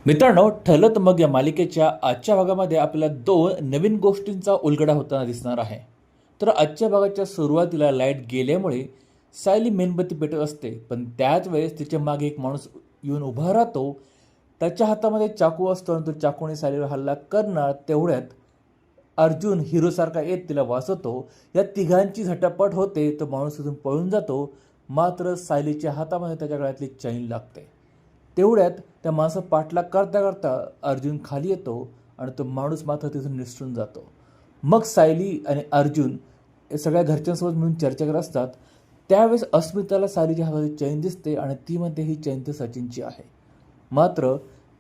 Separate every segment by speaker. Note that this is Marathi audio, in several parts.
Speaker 1: मित्रांनो, ठरलं तर मग या मालिकेच्या आजच्या भागामध्ये आपल्याला दोन नवीन गोष्टींचा उलगडा होताना दिसणार आहे. तर आजच्या भागाच्या सुरुवातीला लाईट गेल्यामुळे सायली मेणबत्ती पेटत असते, पण त्याच वेळेस तिच्या मागे एक माणूस येऊन उभा राहतो. त्याच्या हातामध्ये चाकू असतो आणि तो चाकूने सायलीवर हल्ला करणार. तेवढ्यात अर्जुन हिरोसारखा येत तिला वाचवतो. या तिघांची झटापट होते. तो माणूस तिथून पळून जातो. मात्र सायलीच्या हातामध्ये त्याच्या गळ्यातली चैन लागते. तेवढ्यात त्या माणसं पाठलाग करता करता अर्जुन खाली येतो आणि तो माणूस मात्र तिथून निसटून जातो. मग सायली आणि अर्जुन हे सगळ्या घरच्यांसोबत मिळून चर्चा करत असतात. त्यावेळेस अस्मिताला सायलीच्या हाताची चैन दिसते आणि ती म्हणते ही चैन तर सचिनची आहे. मात्र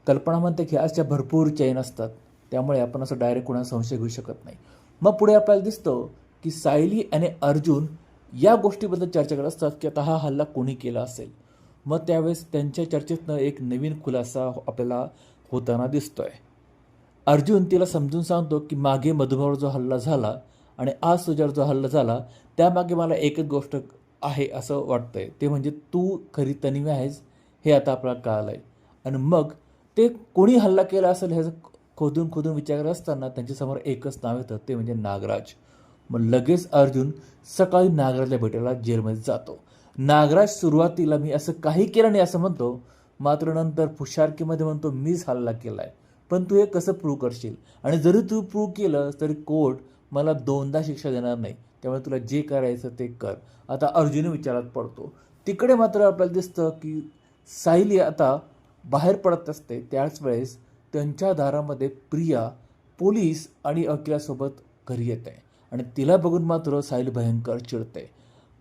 Speaker 1: कल्पना म्हणते की अशा भरपूर चैन असतात, त्यामुळे आपण असं डायरेक्ट कोणाला संशय घेऊ शकत नाही. मग पुढे आपल्याला दिसतं की सायली आणि अर्जुन या गोष्टीबद्दल चर्चा करत असतात की आता हा हल्ला कोणी केला असेल. मग त्यावेळेस त्यांच्या चर्चेतनं एक नवीन खुलासा आपल्याला होताना दिसतोय. अर्जुन तिला समजून सांगतो की मागे मधुबावर जो हल्ला झाला आणि आज तुझ्यावर जो हल्ला झाला त्यामागे मला एकच गोष्ट आहे असं वाटतंय, ते म्हणजे तू खरी तन्वी आहेस हे आता आपल्याला कळालं आहे. आणि मग ते कोणी हल्ला केला असेल ह्याचं खोदून खोदून विचार करत असताना त्यांच्यासमोर एकच नाव येतं, ते म्हणजे नागराज. मग लगेच अर्जुन सकाळी नागराजला भेटायला जेलमध्ये जातो. नागराज सुरुवातीला मी असं काही केलं नाही असं म्हणतो, मात्र नंतर फुशारकीमध्ये म्हणतो मीच हल्ला केला आहे. पण तू हे कसं प्रूव्ह करशील? आणि जरी तू प्रूव्ह केलं तरी कोर्ट मला दोनदा शिक्षा देणार नाही, त्यामुळे तुला जे करायचं ते कर. आता अर्जुन विचारात पडतो. तिकडे मात्र आपल्याला दिसतं की सायली आता बाहेर पडत असते. त्याच वेळेस त्यांच्या दारामध्ये प्रिया पोलीस आणि वकिलासोबत घरी येते आणि तिला बघून मात्र सायली भयंकर चिडते.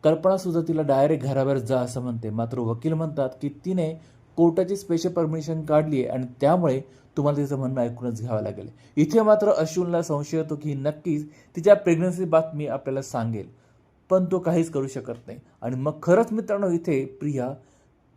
Speaker 1: कल्पनासुद्धा तिला डायरेक्ट घराबाहेर जा असं म्हणते. मात्र वकील म्हणतात की तिने कोर्टाची स्पेशल परमिशन काढली आहे आणि त्यामुळे तुम्हाला तिचं म्हणणं ऐकूनच घ्यावं लागेल. इथे मात्र अश्विनला संशय येतो की नक्कीच तिच्या प्रेग्नन्सी बातमी आपल्याला सांगेल, पण तो काहीच करू शकत नाही. आणि मग खरंच मित्रांनो इथे प्रिया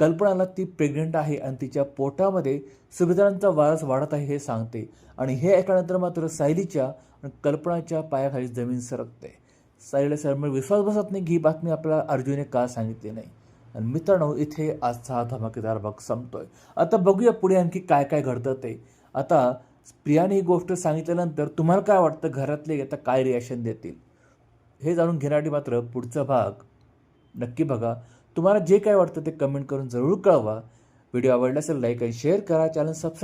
Speaker 1: कल्पनाला ती प्रेग्नंट आहे आणि तिच्या पोटामध्ये सुभेदारांचा वारस वाढत आहे हे सांगते. आणि हे ऐकल्यानंतर मात्र सायलीच्या आणि कल्पनाच्या पायाखाली जमीन सरकते. सायलीला सरळ विश्वास बसत नाही की ही बातमी आपल्याला अर्जुनने का सांगितली नाही. आणि मित्रांनो इथे आजचा हा धमाकेदार भाग संपतोय. आता बघूया पुढे आणखी काय काय घडतं ते. आता प्रियाने ही गोष्ट सांगितल्यानंतर तुम्हाला काय वाटतं, घरातले आता काय रिॲक्शन देतील हे जाणून घेण्यासाठी मात्र पुढचा भाग नक्की बघा. तुम्हाला जे काय वाटतं ते कमेंट करून जरूर कळवा. व्हिडिओ आवडला असेल लाईक आणि शेअर करा. Channel subscribe